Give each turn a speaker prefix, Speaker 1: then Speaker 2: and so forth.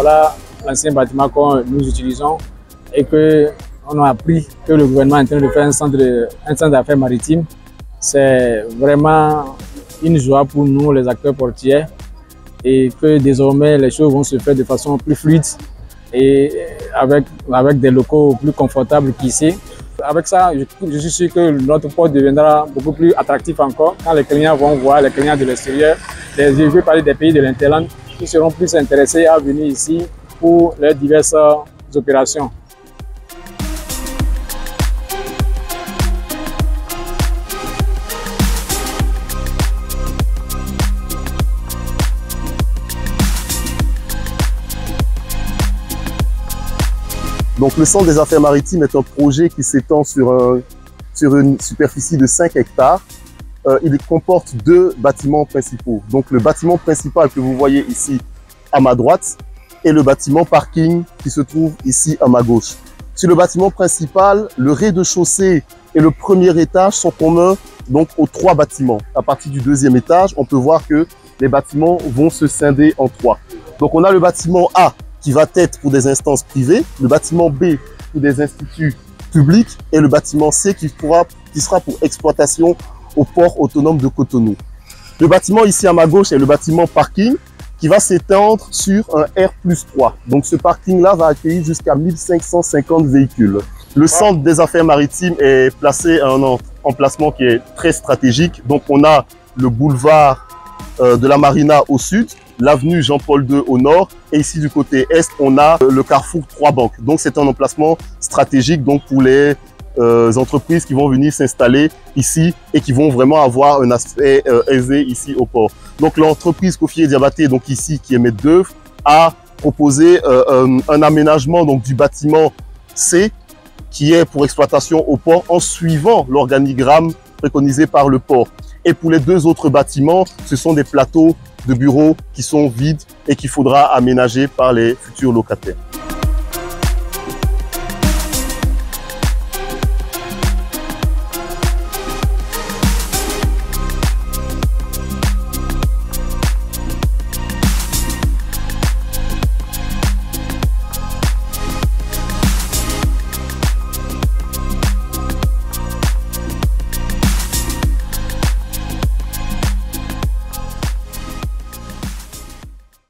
Speaker 1: voilà l'ancien bâtiment que nous utilisons et qu'on a appris que le gouvernement est en train de faire un centre d'affaires maritime. C'est vraiment une joie pour nous, les acteurs portuaires, et que désormais les choses vont se faire de façon plus fluide et avec des locaux plus confortables qu'ici. Avec ça, je suis sûr que notre port deviendra beaucoup plus attractif encore quand les clients vont voir, les clients de l'extérieur, je vais parler des pays de l'Interland, qui seront plus intéressés à venir ici pour les diverses opérations.
Speaker 2: Donc le centre des affaires maritimes est un projet qui s'étend sur une superficie de 5 hectares. Il comporte 2 bâtiments principaux. Donc le bâtiment principal que vous voyez ici à ma droite et le bâtiment parking qui se trouve ici à ma gauche. Sur le bâtiment principal, le rez-de-chaussée et le premier étage sont communs donc aux 3 bâtiments. À partir du 2e étage, on peut voir que les bâtiments vont se scinder en 3. Donc on a le bâtiment A qui va être pour des instances privées, le bâtiment B pour des instituts publics et le bâtiment C qui sera pour exploitation au port autonome de Cotonou. Le bâtiment ici à ma gauche est le bâtiment parking qui va s'étendre sur un R+3. Donc ce parking-là va accueillir jusqu'à 1550 véhicules. Le centre des affaires maritimes est placé à un emplacement qui est très stratégique. Donc on a le boulevard de la Marina au sud, l'avenue Jean-Paul II au nord et ici du côté est, on a le carrefour 3 banques. Donc c'est un emplacement stratégique donc pour les entreprises qui vont venir s'installer ici et qui vont vraiment avoir un aspect aisé ici au port. Donc l'entreprise Kofi & Diabaté, donc ici qui est maître d'œuvre, a proposé un aménagement donc du bâtiment C qui est pour exploitation au port en suivant l'organigramme préconisé par le port. Et pour les 2 autres bâtiments, ce sont des plateaux de bureaux qui sont vides et qu'il faudra aménager par les futurs locataires.